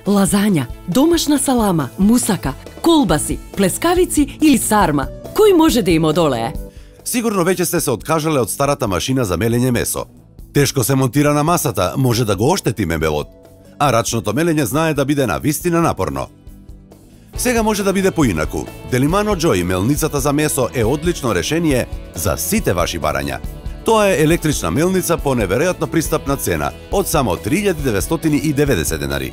лазања, домашна салама, мусака, колбаси, плескавици или сарма. Кој може да им одолее? Сигурно веќе сте се откажале од старата машина за мелење месо. Тешко се монтира на масата, може да го оштети мебелот, а рачното мелење знае да биде навистина напорно. Сега може да биде поинаку. Деlimano Joy мелницата за месо е одлично решение за сите ваши барања. Тоа е електрична мелница по неверојатно пристапна цена од само 3990 денари.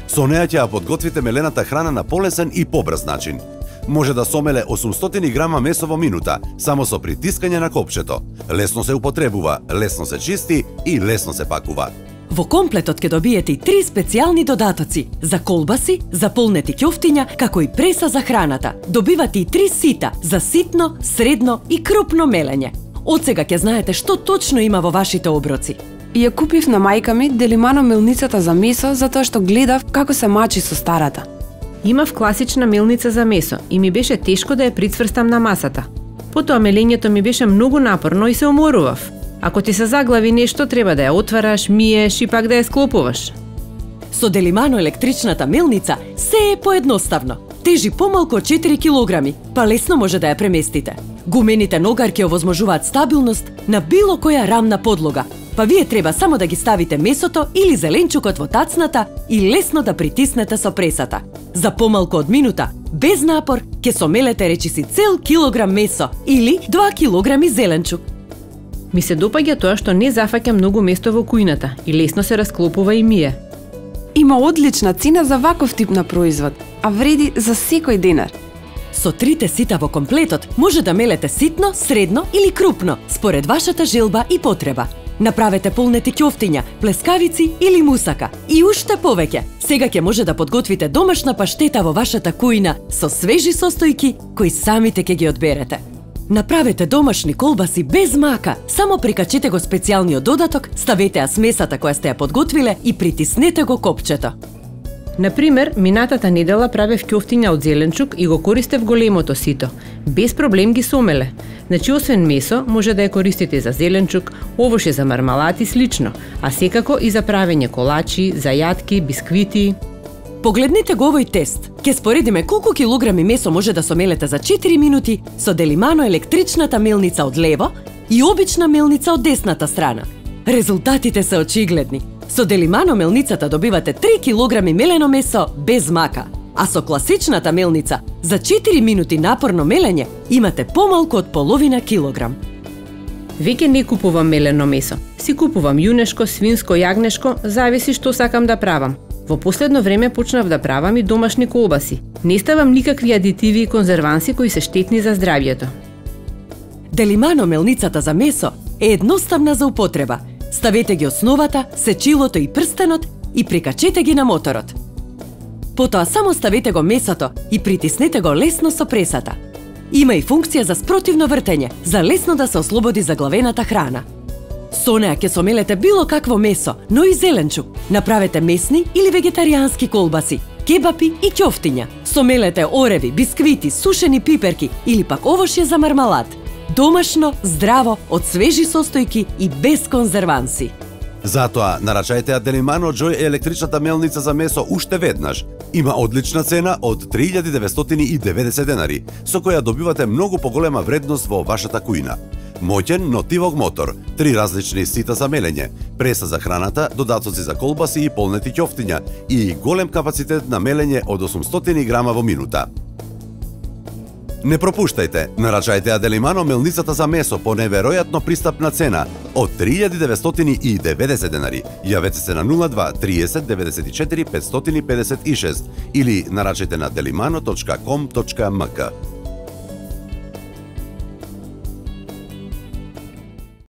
Со неја ќе ја подготвите мелената храна на полесен и побрз начин. Може да сомеле 800 грама месо во минута, само со притискање на копчето. Лесно се употребува, лесно се чисти и лесно се пакува. Во комплетот ќе добиете и 3 специјални додатоци за колбаси, за полнети ќофтиња, како и преса за храната. Добивате и 3 сита за ситно, средно и крупно мелење. Од сега ќе знаете што точно има во вашите оброци. Ја купив на мајка ми Деlimano мелницата за месо затоа што гледав како се мачи со старата. Имав класична мелница за месо и ми беше тешко да ја прицврстам на масата. Потоа мелењето ми беше многу напорно и се уморував. Ако ти се заглави нешто, треба да ја отвараш, миеш и пак да ја склопуваш. Со Деlimano електричната мелница се е поедноставно. Тежи помалку од 4 килограми, па лесно може да ја преместите. Гумените ногарки овозможуваат стабилност на било која рамна подлога, па вие треба само да ги ставите месото или зеленчукот во тацната и лесно да притиснете со пресата. За помалку од минута, без напор, ќе сомелете речиси цел килограм месо или 2 килограми зеленчук. Ми се допаѓа тоа што не зафаќа многу место во кујната и лесно се расклопува и мие. Има одлична цена за ваков тип на производ, а вреди за секој денар. Со 3 сита во комплетот може да мелете ситно, средно или крупно, според вашата желба и потреба. Направете полнети ќофтиња, плескавици или мусака. И уште повеќе, сега ќе може да подготвите домашна паштета во вашата кујна со свежи состојки кои самите ќе ги одберете. Направете домашни колбаси без мака, само прикачете го специјалниот додаток, ставете ја смесата која сте ја подготвиле и притиснете го копчето. Например, минатата недела правев ќофтиња од зеленчук и го користев големото сито. Без проблем ги сомеле. Значи, освен месо, може да ја користите за зеленчук, овошје за мармалад и слично, а секако и за правење колачи, зајатки, бисквити. Погледнете го овој тест. Ке споредиме колку килограми месо може да сомелете за 4 минути со Деlimano електричната мелница од лево и обична мелница од десната страна. Резултатите се очигледни. Со Деlimano мелницата добивате 3 килограми мелено месо без мака, а со класичната мелница за 4 минути напорно мелење имате помалку од половина килограм. Веќе не купувам мелено месо. Си купувам јунешко, свинско, јагнешко, зависи што сакам да правам. Во последно време почнав да правам и домашни колбаси. Не ставам никакви адитиви и конзерванси кои се штетни за здравјето. Деlimano мелницата за месо е едноставна за употреба. Ставете ги основата, сечилото и прстенот и прикачете ги на моторот. Потоа само ставете го месото и притиснете го лесно со пресата. Има и функција за спротивно вртење, за лесно да се ослободи заглавената храна. Со неа ќе сомелете било какво месо, но и зеленчук. Направете месни или вегетаријански колбаси, кебапи и ќофтиња. Сомелете ореви, бисквити, сушени пиперки или пак овошје за мармалад. Домашно, здраво, од свежи состојки и без конзерванси. Затоа, нарачајте ја Delimano Joy електричната мелница за месо уште веднаш. Има одлична цена од 3990 денари, со која добивате многу поголема вредност во вашата кујна. Моќен, но тивок мотор, 3 различни сита за мелење, преса за храната, додатоци за колбаси и полнети ќофтиња и голем капацитет на мелење од 800 грама во минута. Не пропуштајте, нарачајте ја Delimano мелницата за месо по неверојатно пристапна цена од 3990 денари. Јавете се на 02 30 94 556 или нарачајте на delimano.com.mk.